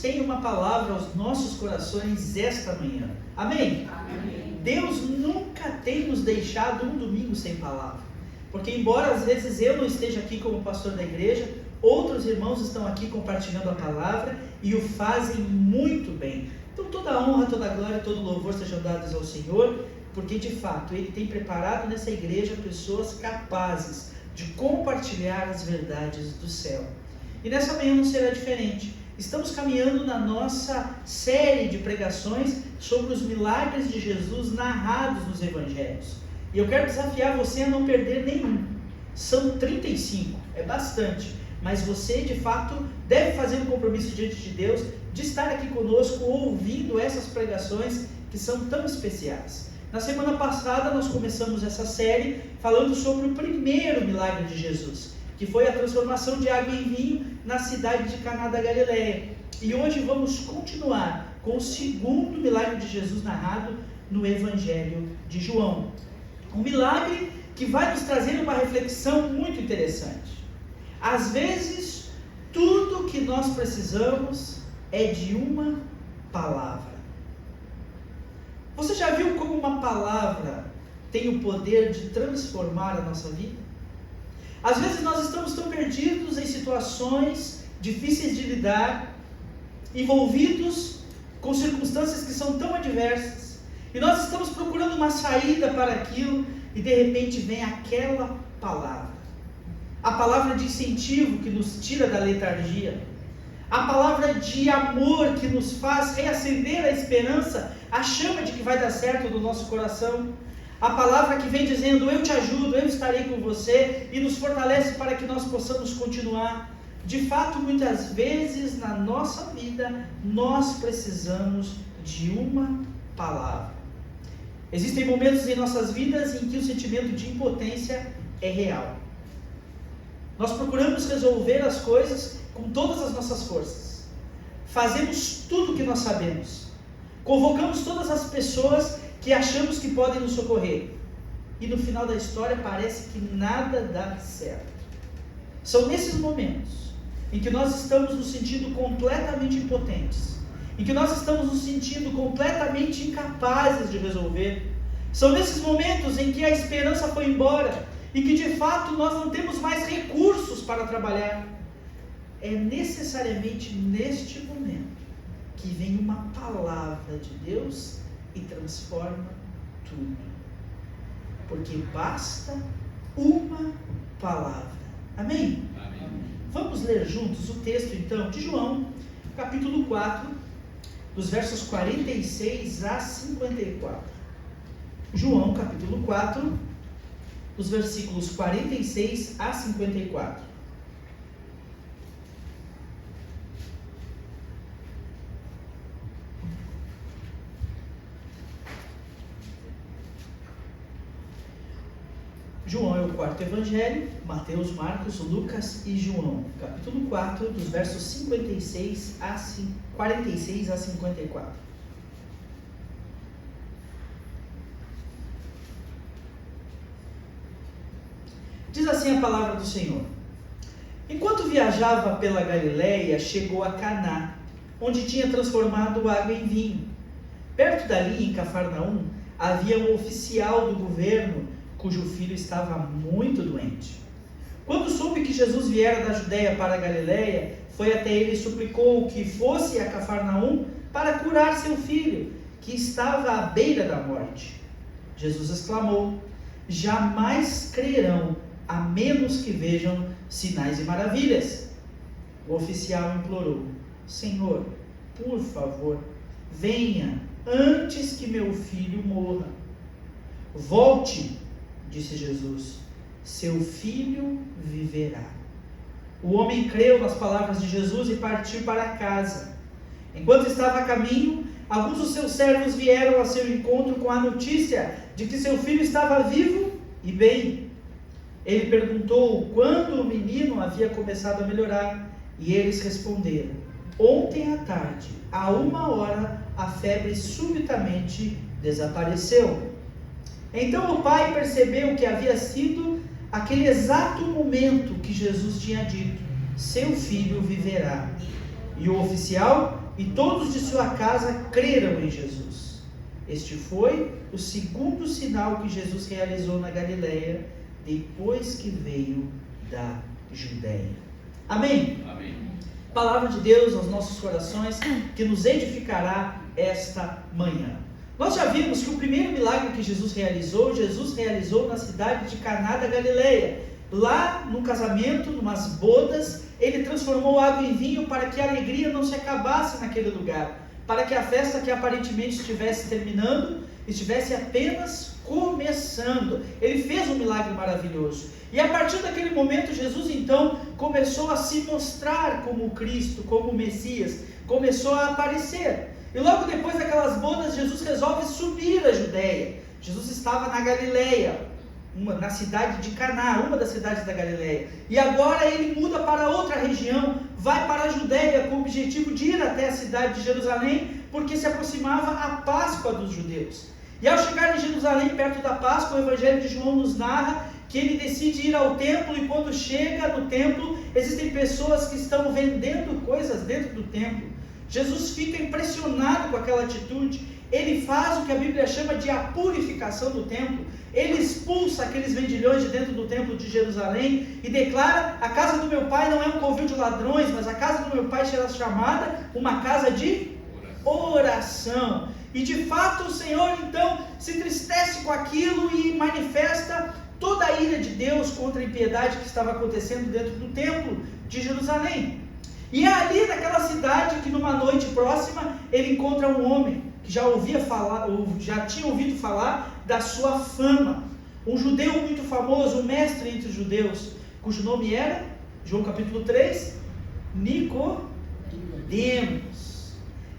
tem uma palavra aos nossos corações esta manhã. Amém? Amém. Deus nunca tem nos deixado um domingo sem palavra. Porque embora às vezes eu não esteja aqui como pastor da igreja, outros irmãos estão aqui compartilhando a palavra e o fazem muito bem. Então toda a honra, toda a glória, todo o louvor sejam dados ao Senhor, porque de fato Ele tem preparado nessa igreja pessoas capazes de compartilhar as verdades do céu. E nessa manhã não será diferente. Estamos caminhando na nossa série de pregações sobre os milagres de Jesus narrados nos evangelhos. E eu quero desafiar você a não perder nenhum. São 35, é bastante. Mas você, de fato, deve fazer um compromisso diante de Deus de estar aqui conosco ouvindo essas pregações que são tão especiais. Na semana passada nós começamos essa série falando sobre o primeiro milagre de Jesus, que foi a transformação de água em vinho na cidade de Caná da Galileia. E hoje vamos continuar com o segundo milagre de Jesus narrado no Evangelho de João. Um milagre que vai nos trazer uma reflexão muito interessante. Às vezes, tudo que nós precisamos é de uma palavra. Você já viu como uma palavra tem o poder de transformar a nossa vida? Às vezes nós estamos tão perdidos em situações difíceis de lidar, envolvidos com circunstâncias que são tão adversas, e nós estamos procurando uma saída para aquilo, e de repente vem aquela palavra. A palavra de incentivo que nos tira da letargia, a palavra de amor que nos faz reacender a esperança, a chama de que vai dar certo no nosso coração, a palavra que vem dizendo: eu te ajudo, eu estarei com você, e nos fortalece para que nós possamos continuar. De fato, muitas vezes na nossa vida, nós precisamos de uma palavra. Existem momentos em nossas vidas em que o sentimento de impotência é real. Nós procuramos resolver as coisas com todas as nossas forças. Fazemos tudo o que nós sabemos. Convocamos todas as pessoas que achamos que podem nos socorrer. E no final da história parece que nada dá certo. São nesses momentos em que nós estamos nos sentindo completamente impotentes, em que nós estamos nos sentindo completamente incapazes de resolver. São nesses momentos em que a esperança foi embora e que de fato nós não temos mais recursos para trabalhar. É necessariamente neste momento que vem uma palavra de Deus e transforma tudo. Porque basta uma palavra. Amém? Amém. Vamos ler juntos o texto então de João, capítulo 4, dos versos 46 a 54. João, capítulo 4, dos versículos 46 a 54. João é o quarto evangelho: Mateus, Marcos, Lucas e João. Capítulo 4, dos versos 46 a 54. Diz assim a palavra do Senhor: enquanto viajava pela Galileia, chegou a Caná, onde tinha transformado água em vinho. Perto dali, em Cafarnaum, havia um oficial do governo cujo filho estava muito doente. Quando soube que Jesus viera da Judeia para a Galileia, foi até ele e suplicou que fosse a Cafarnaum para curar seu filho, que estava à beira da morte. Jesus exclamou: jamais crerão, a menos que vejam sinais e maravilhas. O oficial implorou: Senhor, por favor, venha antes que meu filho morra. Volte, disse Jesus, seu filho viverá. O homem creu nas palavras de Jesus e partiu para casa. Enquanto estava a caminho, alguns dos seus servos vieram a seu encontro com a notícia de que seu filho estava vivo e bem. Ele perguntou quando o menino havia começado a melhorar, e eles responderam: ontem à tarde, a 1h, a febre subitamente desapareceu. Então o pai percebeu que havia sido aquele exato momento que Jesus tinha dito: seu filho viverá. e o oficial e todos de sua casa creram em Jesus. Este foi o segundo sinal que Jesus realizou na Galileia, depois que veio da Judéia. Amém? Amém. Palavra de Deus aos nossos corações, que nos edificará esta manhã. Nós já vimos que o primeiro milagre que Jesus realizou na cidade de Caná da Galileia. Lá no casamento, numas bodas, ele transformou água em vinho para que a alegria não se acabasse naquele lugar, para que a festa que aparentemente estivesse terminando, estivesse apenas começando. Ele fez um milagre maravilhoso. E a partir daquele momento, Jesus então começou a se mostrar como Cristo, como Messias, começou a aparecer. E logo depois daquelas bodas, Jesus resolve subir a Judéia. Jesus estava na Galileia, na cidade de Caná, uma das cidades da Galileia. E agora ele muda para outra região, vai para a Judéia com o objetivo de ir até a cidade de Jerusalém, porque se aproximava a Páscoa dos judeus. E ao chegar em Jerusalém, perto da Páscoa, o Evangelho de João nos narra que ele decide ir ao templo, e quando chega no templo, existem pessoas que estão vendendo coisas dentro do templo. Jesus fica impressionado com aquela atitude. Ele faz o que a Bíblia chama de a purificação do templo. Ele expulsa aqueles vendilhões de dentro do templo de Jerusalém e declara: a casa do meu pai não é um covil de ladrões, mas a casa do meu pai será chamada uma casa de oração. E de fato o Senhor então se entristece com aquilo e manifesta toda a ira de Deus contra a impiedade que estava acontecendo dentro do templo de Jerusalém. E é ali naquela cidade que numa noite próxima ele encontra um homem que já ouvia falar, ou já tinha ouvido falar da sua fama. Um judeu muito famoso, um mestre entre os judeus, cujo nome era, João capítulo 3, Nicodemos.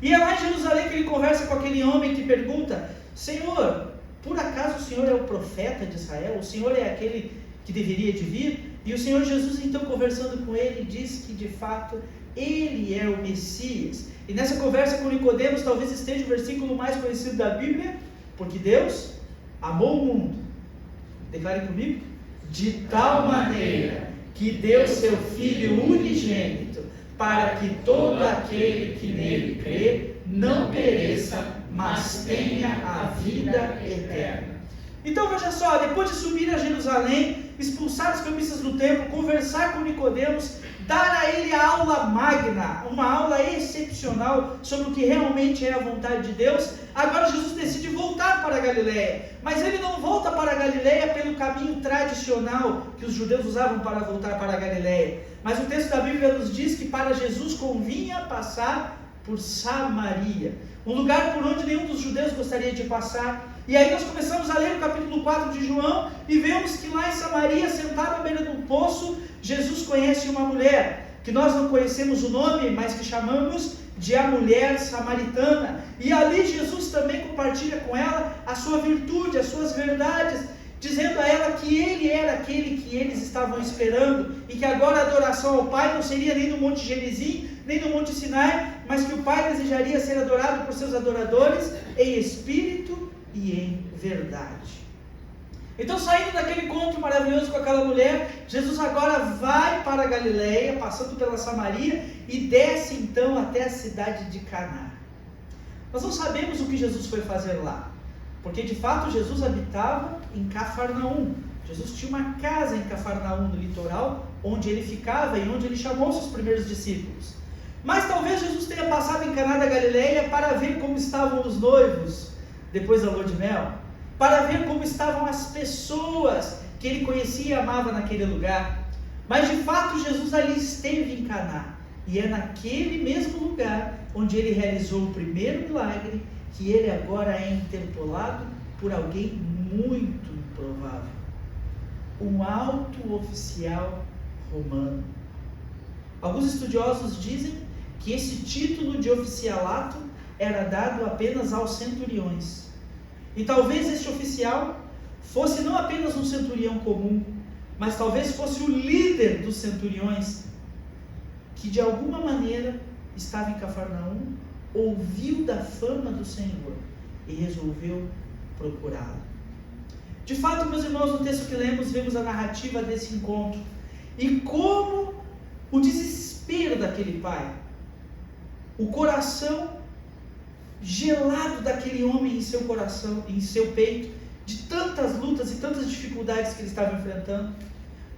E é lá em Jerusalém que ele conversa com aquele homem que pergunta: Senhor, por acaso o Senhor é o profeta de Israel? O Senhor é aquele que deveria de vir? E o Senhor Jesus, então, conversando com ele, diz que de fato ele é o Messias. E nessa conversa com Nicodemos, talvez esteja o versículo mais conhecido da Bíblia: porque Deus amou o mundo, declare comigo, de tal maneira que deu seu Filho unigênito, para que todo aquele que nele crê não pereça, mas tenha a vida eterna. Então veja só, depois de subir a Jerusalém, expulsar os cambistas do templo, conversar com Nicodemos, dar a ele a aula magna, uma aula excepcional sobre o que realmente é a vontade de Deus, agora Jesus decide voltar para a Galileia. Mas ele não volta para a Galileia pelo caminho tradicional que os judeus usavam para voltar para a Galileia. Mas o texto da Bíblia nos diz que para Jesus convinha passar por Samaria, um lugar por onde nenhum dos judeus gostaria de passar. E aí nós começamos a ler o capítulo 4 de João e vemos que lá em Samaria, sentado à beira de um poço, Jesus conhece uma mulher, que nós não conhecemos o nome, mas que chamamos de a mulher samaritana. E ali Jesus também compartilha com ela a sua virtude, as suas verdades, dizendo a ela que ele era aquele que eles estavam esperando, e que agora a adoração ao Pai não seria nem no Monte Gerizim, nem no Monte Sinai, mas que o Pai desejaria ser adorado por seus adoradores em espírito e em verdade. Então, saindo daquele encontro maravilhoso com aquela mulher, Jesus agora vai para a Galileia, passando pela Samaria, e desce então até a cidade de Caná. Nós não sabemos o que Jesus foi fazer lá, porque de fato Jesus habitava em Cafarnaum. Jesus tinha uma casa em Cafarnaum, no litoral, onde ele ficava e onde ele chamou seus primeiros discípulos. Mas talvez Jesus tenha passado em Caná da Galileia para ver como estavam os noivos depois da lua de mel, para ver como estavam as pessoas que ele conhecia e amava naquele lugar. Mas de fato Jesus ali esteve em Caná, e é naquele mesmo lugar onde ele realizou o primeiro milagre que ele agora é interpelado por alguém muito improvável, um alto oficial romano. Alguns estudiosos dizem que esse título de oficialato era dado apenas aos centuriões. E talvez este oficial fosse não apenas um centurião comum, mas talvez fosse o líder dos centuriões, que de alguma maneira estava em Cafarnaum, ouviu da fama do Senhor e resolveu procurá-lo. De fato, meus irmãos, no texto que lemos, vemos a narrativa desse encontro, e como o desespero daquele pai, o coração gelado daquele homem em seu coração, em seu peito, de tantas lutas e tantas dificuldades que ele estava enfrentando,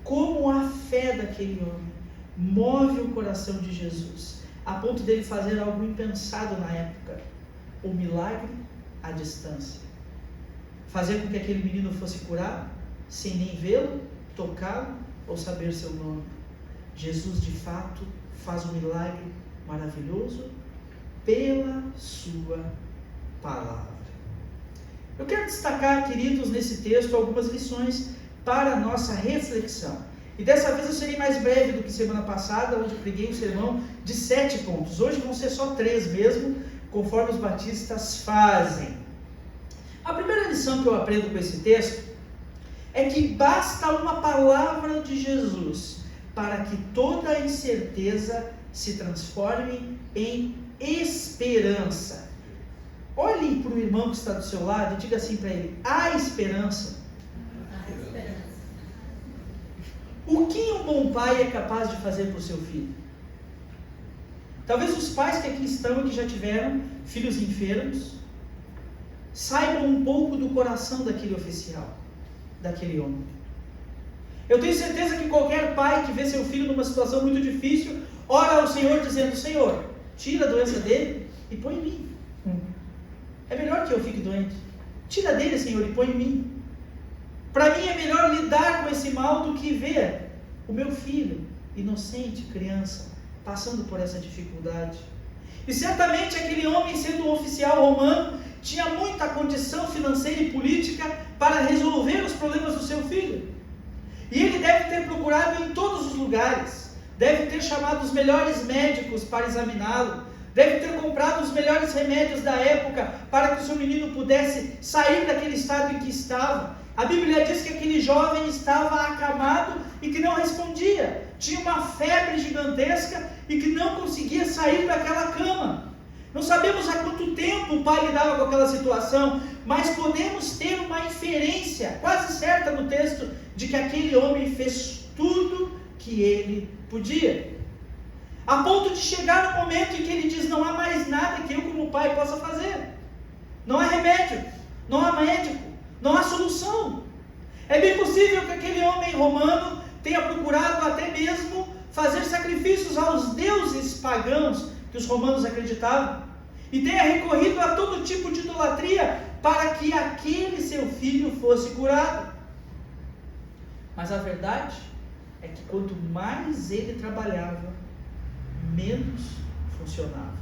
como a fé daquele homem move o coração de Jesus, a ponto dele fazer algo impensado na época, o milagre à distância, fazer com que aquele menino fosse curado, sem nem vê-lo, tocá-lo ou saber seu nome. Jesus de fato faz um milagre maravilhoso pela sua palavra. Eu quero destacar, queridos, nesse texto algumas lições para a nossa reflexão. E dessa vez eu serei mais breve do que semana passada, onde eu preguei um sermão de 7 pontos. Hoje vão ser só 3 mesmo, conforme os batistas fazem. A primeira lição que eu aprendo com esse texto é que basta uma palavra de Jesus para que toda incerteza se transforme em esperança. Olhe para o irmão que está do seu lado e diga assim para ele: há esperança. Há esperança. O que um bom pai é capaz de fazer para o seu filho? Talvez os pais que aqui estão e que já tiveram filhos enfermos saibam um pouco do coração daquele oficial, daquele homem. Eu tenho certeza que qualquer pai que vê seu filho numa situação muito difícil, ora ao Senhor dizendo: Senhor, tira a doença dele e põe em mim. É melhor que eu fique doente. Tira dele, Senhor, e põe em mim. Para mim é melhor lidar com esse mal do que ver o meu filho, inocente, criança, passando por essa dificuldade. E certamente aquele homem, sendo um oficial romano, tinha muita condição financeira e política para resolver os problemas do seu filho. E ele deve ter procurado em todos os lugares, deve ter chamado os melhores médicos para examiná-lo, deve ter comprado os melhores remédios da época para que o seu menino pudesse sair daquele estado em que estava. A Bíblia diz que aquele jovem estava acamado e que não respondia, tinha uma febre gigantesca e que não conseguia sair daquela cama. Não sabemos há quanto tempo o pai lidava com aquela situação, mas podemos ter uma inferência quase certa no texto de que aquele homem fez tudo que ele podia, a ponto de chegar no momento em que ele diz: não há mais nada que eu como pai possa fazer. Não há remédio, não há médico, não há solução. É bem possível que aquele homem romano tenha procurado até mesmo fazer sacrifícios aos deuses pagãos que os romanos acreditavam, e tenha recorrido a todo tipo de idolatria para que aquele seu filho fosse curado. Mas a verdade é que quanto mais ele trabalhava, menos funcionava.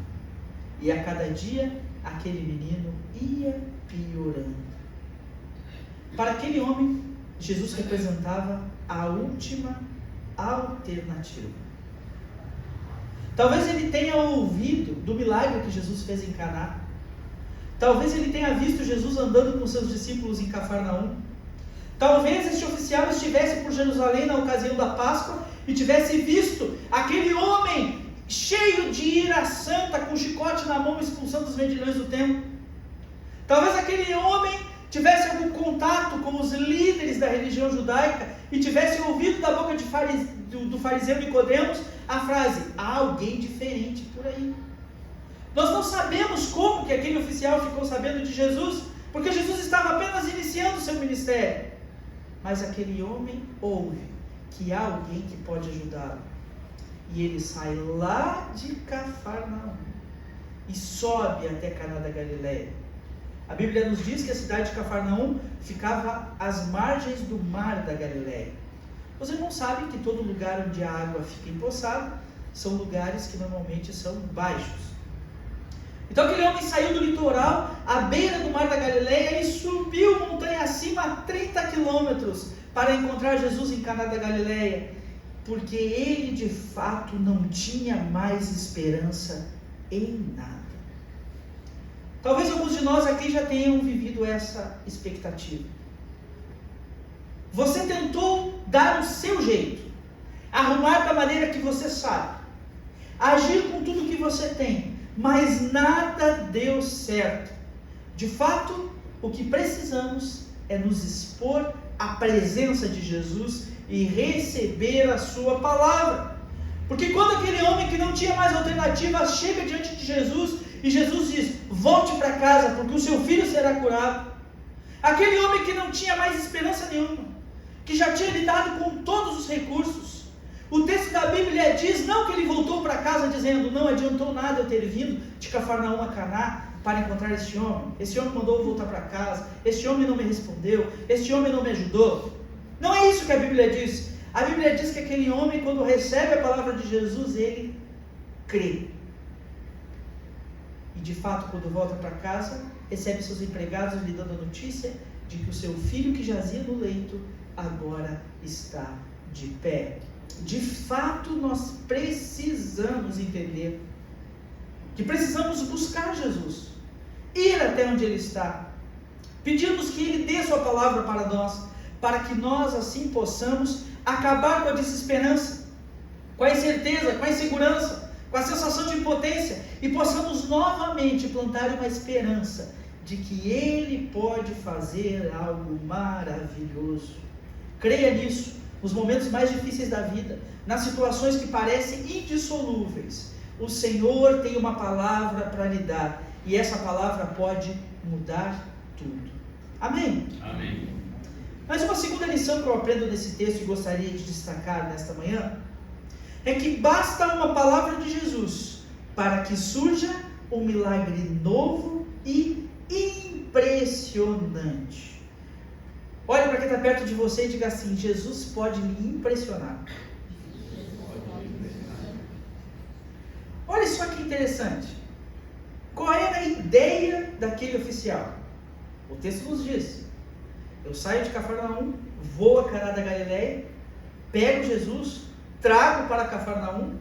E a cada dia aquele menino ia piorando. Para aquele homem, Jesus representava a última alternativa. Talvez ele tenha ouvido do milagre que Jesus fez em Caná. Talvez ele tenha visto Jesus andando com seus discípulos em Cafarnaum. Talvez este oficial estivesse por Jerusalém na ocasião da Páscoa e tivesse visto aquele homem cheio de ira santa, com chicote na mão, expulsando os vendilhões do templo. Talvez aquele homem tivesse algum contato com os líderes da religião judaica e tivesse ouvido da boca do fariseu Nicodemos a frase: há alguém diferente por aí. Nós não sabemos como que aquele oficial ficou sabendo de Jesus, porque Jesus estava apenas iniciando o seu ministério. Mas aquele homem ouve que há alguém que pode ajudá-lo. E ele sai lá de Cafarnaum e sobe até Caná da Galileia. A Bíblia nos diz que a cidade de Cafarnaum ficava às margens do mar da Galileia. Os irmãos sabem que todo lugar onde a água fica empoçada são lugares que normalmente são baixos. Então aquele homem saiu do litoral, à beira do mar da Galileia, e subiu montanha acima a 30 quilômetros para encontrar Jesus em Caná da Galileia, porque ele de fato não tinha mais esperança em nada. Talvez alguns de nós aqui já tenham vivido essa expectativa. Você tentou dar o seu jeito, arrumar da maneira que você sabe, agir com tudo que você tem, mas nada deu certo. De fato, o que precisamos é nos expor à presença de Jesus e receber a sua palavra. Porque quando aquele homem que não tinha mais alternativa chega diante de Jesus, e Jesus diz: volte para casa, porque o seu filho será curado. Aquele homem que não tinha mais esperança nenhuma, que já tinha lidado com todos os recursos, o texto da Bíblia diz não que ele voltou para casa dizendo: não adiantou nada eu ter vindo de Cafarnaum a Caná para encontrar este homem. Esse homem mandou eu voltar para casa, este homem não me respondeu, este homem não me ajudou. Não é isso que a Bíblia diz. A Bíblia diz que aquele homem, quando recebe a palavra de Jesus, ele crê. E de fato, quando volta para casa, recebe seus empregados lhe dando a notícia de que o seu filho que jazia no leito agora está de pé. De fato, nós precisamos entender que precisamos buscar Jesus, ir até onde Ele está, pedirmos que Ele dê Sua palavra para nós, para que nós assim possamos acabar com a desesperança, com a incerteza, com a insegurança, com a sensação de impotência, e possamos novamente plantar uma esperança de que Ele pode fazer algo maravilhoso. Creia nisso, nos momentos mais difíceis da vida, nas situações que parecem indissolúveis. O Senhor tem uma palavra para lhe dar, e essa palavra pode mudar tudo. Amém? Amém. Mas uma segunda lição que eu aprendo nesse texto e gostaria de destacar nesta manhã é que basta uma palavra de Jesus para que surja um milagre novo e impressionante. Olhe para quem está perto de você e diga assim: Jesus pode me impressionar. Olha só que interessante. Qual era a ideia daquele oficial? O texto nos diz: eu saio de Cafarnaum, vou a Caná da Galileia, pego Jesus, trago para Cafarnaum.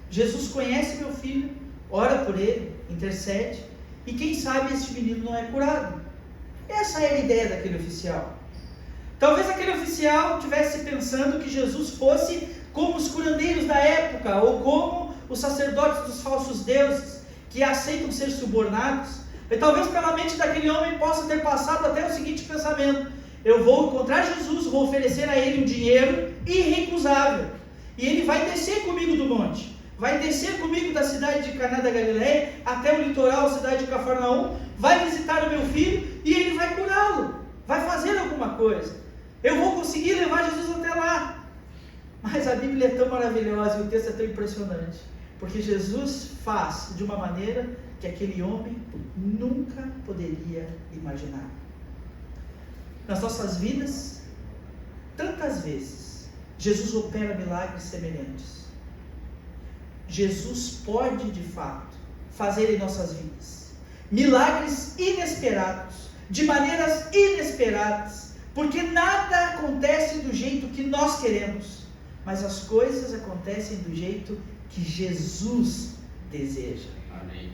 Jesus conhece meu filho, ora por ele, intercede, e quem sabe este menino não é curado. Essa era a ideia daquele oficial. Talvez aquele oficial estivesse pensando que Jesus fosse como os curandeiros da época, ou como os sacerdotes dos falsos deuses, que aceitam ser subornados. E talvez pela mente daquele homem possa ter passado até o seguinte pensamento: eu vou encontrar Jesus, vou oferecer a ele um dinheiro irrecusável, e ele vai descer comigo do monte, vai descer comigo da cidade de Caná da Galileia até o litoral, a cidade de Cafarnaum, vai visitar o meu filho e ele vai curá-lo, vai fazer alguma coisa. Eu vou conseguir levar Jesus até lá. Mas a Bíblia é tão maravilhosa e o texto é tão impressionante, porque Jesus faz de uma maneira que aquele homem nunca poderia imaginar. Nas nossas vidas, tantas vezes, Jesus opera milagres semelhantes. Jesus pode, de fato, fazer em nossas vidas milagres inesperados, de maneiras inesperadas, porque nada acontece do jeito que nós queremos, mas as coisas acontecem do jeito que Jesus deseja. Amém.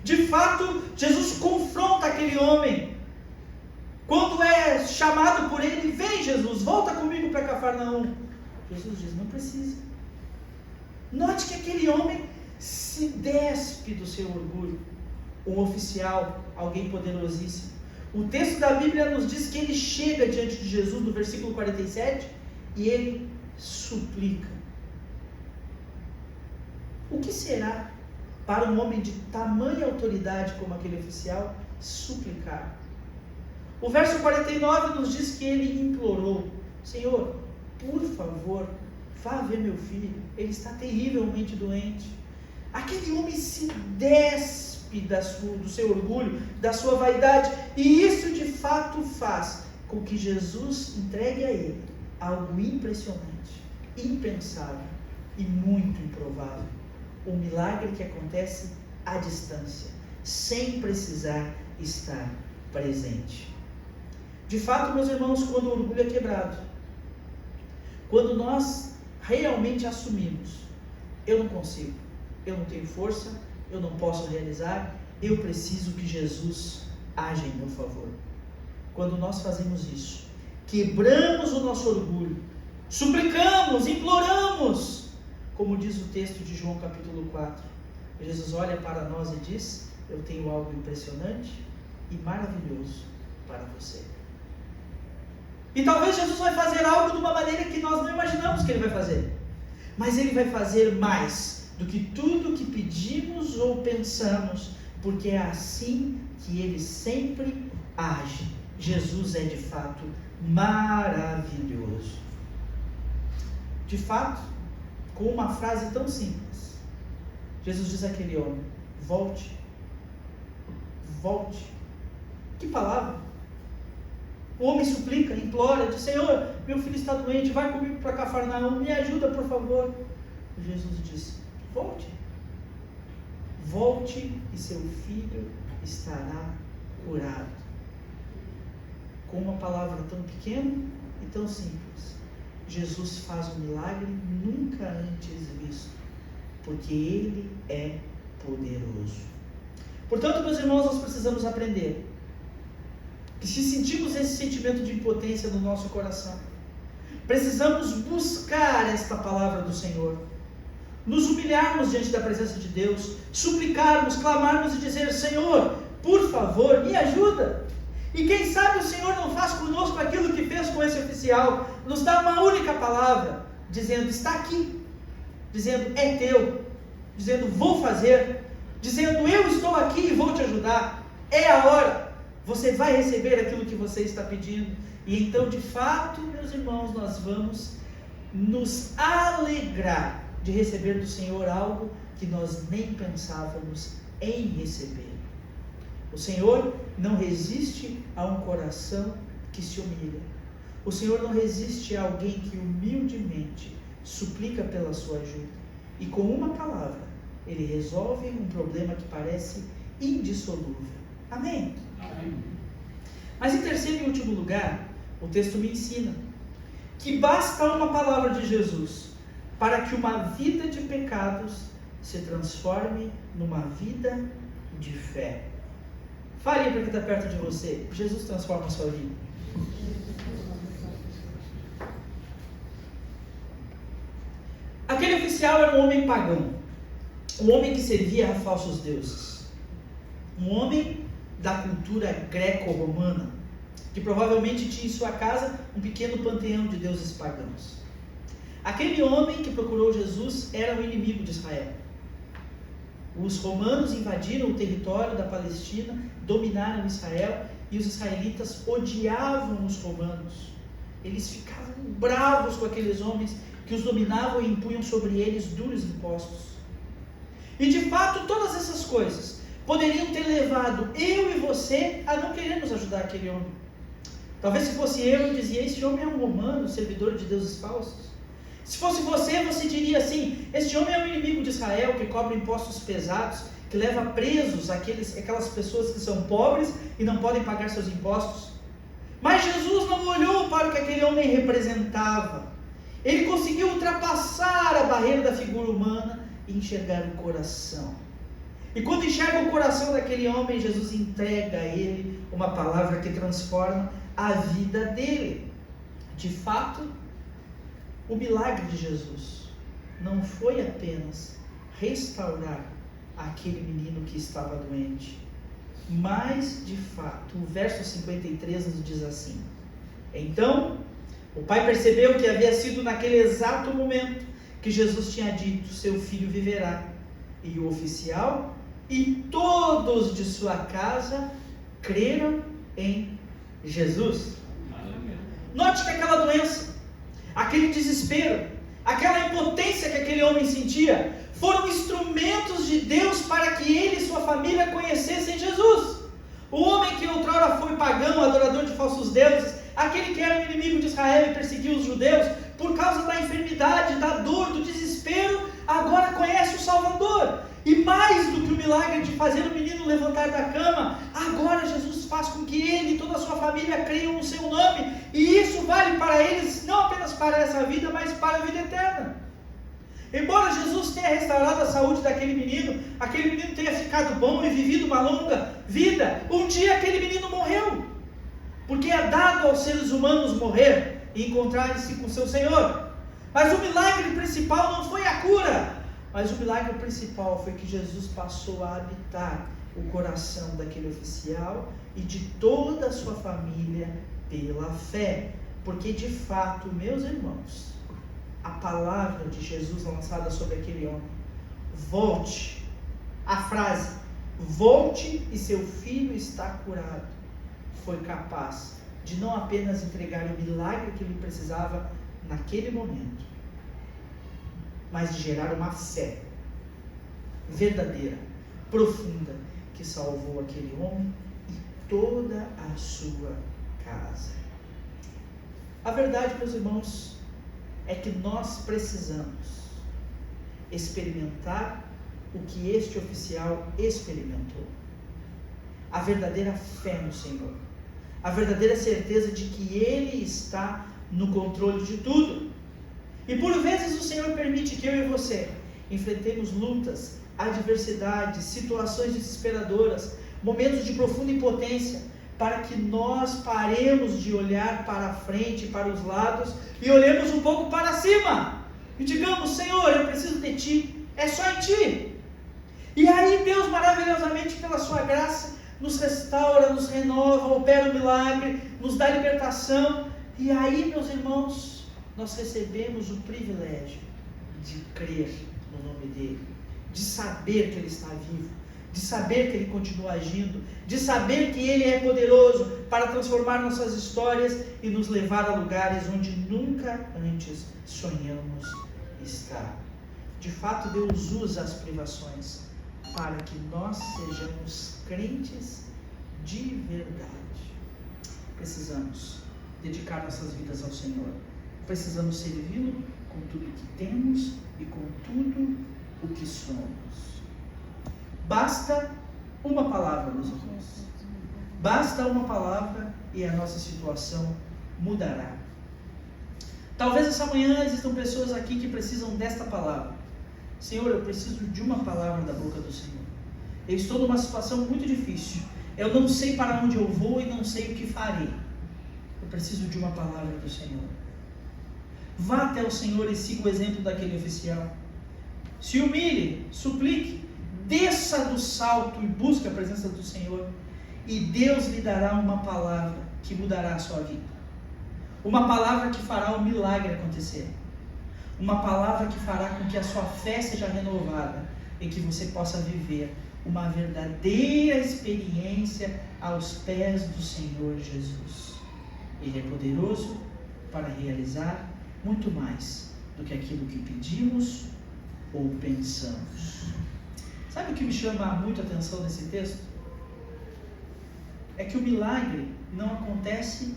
De fato, Jesus confronta aquele homem. Quando é chamado por ele: vem Jesus, volta comigo para Cafarnaum. Jesus diz: não precisa. Note que aquele homem se despe do seu orgulho. Um oficial, alguém poderosíssimo. O texto da Bíblia nos diz que ele chega diante de Jesus no versículo 47 e ele suplica. O que será para um homem de tamanha autoridade como aquele oficial suplicar? O verso 49 nos diz que ele implorou: Senhor, por favor, vá ver meu filho, ele está terrivelmente doente. Aquele homem se despe do seu orgulho, da sua vaidade, e isso de fato faz com que Jesus entregue a ele algo impressionante, impensável e muito improvável. Um milagre que acontece à distância, sem precisar estar presente. De fato, meus irmãos, quando o orgulho é quebrado, quando nós realmente assumimos: eu não consigo, eu não tenho força, eu não posso realizar, eu preciso que Jesus haja em meu favor. Quando nós fazemos isso, quebramos o nosso orgulho, suplicamos, imploramos, como diz o texto de João capítulo 4, Jesus olha para nós e diz: eu tenho algo impressionante e maravilhoso para você. E talvez Jesus vai fazer algo de uma maneira que nós não imaginamos que ele vai fazer. mas Ele vai fazer mais do que tudo que pedimos ou pensamos, porque é assim que Ele sempre age. Jesus é de fato maravilhoso. De fato, com uma frase tão simples, Jesus diz àquele homem: volte, volte. Que palavra! O homem suplica, implora, diz: Senhor, meu filho está doente, vai comigo para Cafarnaum, me ajuda, por favor. E Jesus diz: volte, volte e seu filho estará curado. Com uma palavra tão pequena e tão simples, Jesus faz um milagre nunca antes visto, porque Ele é poderoso. Portanto, meus irmãos, nós precisamos aprender que, se sentimos esse sentimento de impotência no nosso coração, precisamos buscar esta palavra do Senhor, nos humilharmos diante da presença de Deus, suplicarmos, clamarmos e dizer: Senhor, por favor, me ajuda. E quem sabe o Senhor não faz conosco aquilo que fez com esse oficial, nos dá uma única palavra, dizendo: está aqui, dizendo: é teu, dizendo: vou fazer, dizendo: eu estou aqui e vou te ajudar, é a hora, você vai receber aquilo que você está pedindo. E então, de fato, meus irmãos, nós vamos nos alegrar de receber do Senhor algo que nós nem pensávamos em receber. O Senhor não resiste a um coração que se humilha. O Senhor não resiste a alguém que humildemente suplica pela sua ajuda. E com uma palavra, Ele resolve um problema que parece indissolúvel. Amém? Amém. Mas em terceiro e último lugar, o texto me ensina que basta uma palavra de Jesus para que uma vida de pecados se transforme numa vida de fé. Fale para quem está perto de você: Jesus transforma a sua vida. Aquele oficial era um homem pagão, um homem que servia a falsos deuses, um homem da cultura greco-romana, que provavelmente tinha em sua casa um pequeno panteão de deuses pagãos. Aquele homem que procurou Jesus era o inimigo de Israel. Os romanos invadiram o território da Palestina, dominaram Israel, e os israelitas odiavam os romanos. Eles ficavam bravos com aqueles homens que os dominavam e impunham sobre eles duros impostos. E de fato, todas essas coisas poderiam ter levado eu e você a não querermos ajudar aquele homem. Talvez se fosse eu dizia: este homem é um romano, servidor de deuses falsos. Se fosse você, você diria assim: este homem é um inimigo de Israel, que cobra impostos pesados, que leva presos aquelas pessoas que são pobres e não podem pagar seus impostos. Mas Jesus não olhou para o que aquele homem representava. Ele conseguiu ultrapassar a barreira da figura humana e enxergar o coração. E quando enxerga o coração daquele homem, Jesus entrega a ele uma palavra que transforma a vida dele. De fato, o milagre de Jesus não foi apenas restaurar aquele menino que estava doente, mas, de fato, o verso 53 nos diz assim: então, o pai percebeu que havia sido naquele exato momento que Jesus tinha dito: seu filho viverá. E o oficial e todos de sua casa creram em Jesus. Note que aquela doença, aquele desespero, aquela impotência que aquele homem sentia, foram instrumentos de Deus para que ele e sua família conhecessem Jesus. O homem que outrora foi pagão, adorador de falsos deuses, aquele que era o inimigo de Israel e perseguia os judeus, por causa da enfermidade, da dor, do desespero, agora conhece o Salvador. E mais do que o milagre de fazer o menino levantar da cama, agora Jesus faz com que ele e toda a sua família creiam no seu nome. E isso vale para eles, não apenas para essa vida, mas para a vida eterna. Embora Jesus tenha restaurado a saúde daquele menino, aquele menino tenha ficado bom e vivido uma longa vida, um dia aquele menino morreu. Porque é dado aos seres humanos morrer e encontrarem-se com seu Senhor. Mas o milagre principal não foi a cura. Mas o milagre principal foi que Jesus passou a habitar o coração daquele oficial e de toda a sua família pela fé. Porque de fato, meus irmãos, a palavra de Jesus lançada sobre aquele homem. Volte. A frase, volte e seu filho está curado, foi capaz de não apenas entregar o milagre que ele precisava naquele momento, mas de gerar uma fé verdadeira, profunda, que salvou aquele homem e toda a sua casa. A verdade, meus irmãos, é que nós precisamos experimentar o que este oficial experimentou. A verdadeira fé no Senhor. A verdadeira certeza de que Ele está no controle de tudo. E por vezes o Senhor permite que eu e você enfrentemos lutas, adversidades, situações desesperadoras, momentos de profunda impotência, para que nós paremos de olhar para a frente, para os lados, e olhemos um pouco para cima, e digamos: Senhor, eu preciso de Ti, é só em Ti. E aí Deus, maravilhosamente, pela sua graça, nos restaura, nos renova, opera o milagre, nos dá libertação. E aí, meus irmãos, nós recebemos o privilégio de crer no nome dEle, de saber que Ele está vivo, de saber que Ele continua agindo, de saber que Ele é poderoso para transformar nossas histórias e nos levar a lugares onde nunca antes sonhamos estar. De fato, Deus usa as privações para que nós sejamos crentes de verdade. Precisamos dedicar nossas vidas ao Senhor. Precisamos servi-lo com tudo o que temos e com tudo o que somos. Basta uma palavra, meus irmãos. Basta uma palavra e a nossa situação mudará. Talvez essa manhã existam pessoas aqui que precisam desta palavra. Senhor, eu preciso de uma palavra da boca do Senhor. Eu estou numa situação muito difícil. Eu não sei para onde eu vou e não sei o que farei. Eu preciso de uma palavra do Senhor. Vá até o Senhor e siga o exemplo daquele oficial. Se humilhe, suplique, desça do salto e busque a presença do Senhor. E Deus lhe dará uma palavra que mudará a sua vida. Uma palavra que fará o milagre acontecer. Uma palavra que fará com que a sua fé seja renovada e que você possa viver uma verdadeira experiência aos pés do Senhor Jesus. Ele é poderoso para realizar muito mais do que aquilo que pedimos ou pensamos. Sabe o que me chama muito a atenção nesse texto? É que o milagre não acontece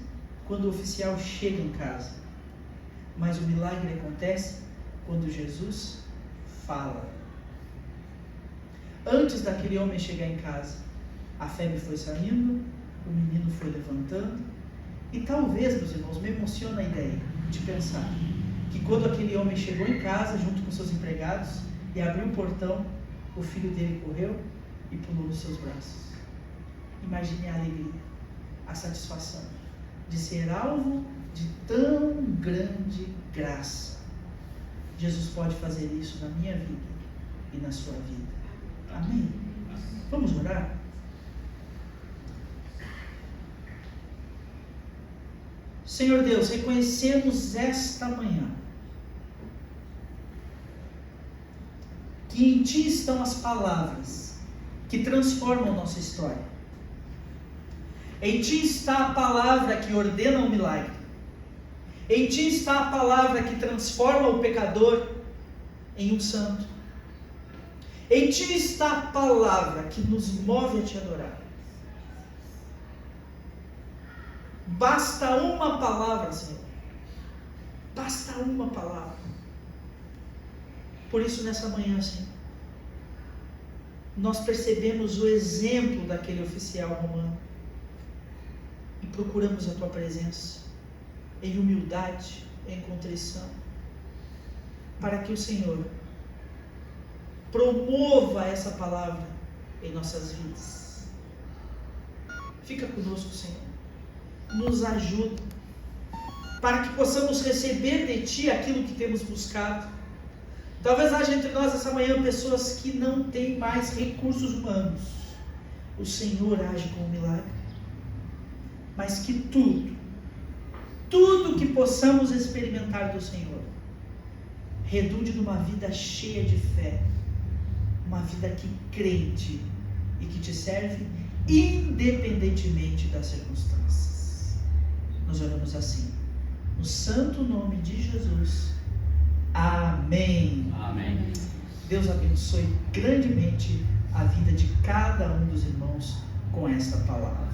quando o oficial chega em casa, mas o milagre acontece quando Jesus fala. Antes daquele homem chegar em casa, a febre foi saindo, o menino foi levantando, e talvez, meus irmãos, me emociona a ideia de pensar que quando aquele homem chegou em casa, junto com seus empregados, e abriu o portão, o filho dele correu e pulou nos seus braços. Imagine a alegria, a satisfação de ser alvo de tão grande graça. Jesus pode fazer isso na minha vida e na sua vida. Amém? Vamos orar? Senhor Deus, reconhecemos esta manhã que em Ti estão as palavras que transformam nossa história. Em Ti está a palavra que ordena o milagre. Em Ti está a palavra que transforma o pecador em um santo. Em Ti está a palavra que nos move a Te adorar. Basta uma palavra, Senhor. Basta uma palavra. Por isso, nessa manhã, Senhor, nós percebemos o exemplo daquele oficial romano e procuramos a Tua presença em humildade, em contrição, para que o Senhor promova essa palavra em nossas vidas. Fica conosco, Senhor. Nos ajuda para que possamos receber de Ti aquilo que temos buscado. Talvez haja entre nós essa manhã pessoas que não têm mais recursos humanos. O Senhor age com um milagre. Mas que tudo que possamos experimentar do Senhor redunde numa vida cheia de fé, uma vida que crente e que te serve independentemente das circunstâncias. Nós oramos assim, no santo nome de Jesus. Amém. Amém. Deus abençoe grandemente a vida de cada um dos irmãos com esta palavra.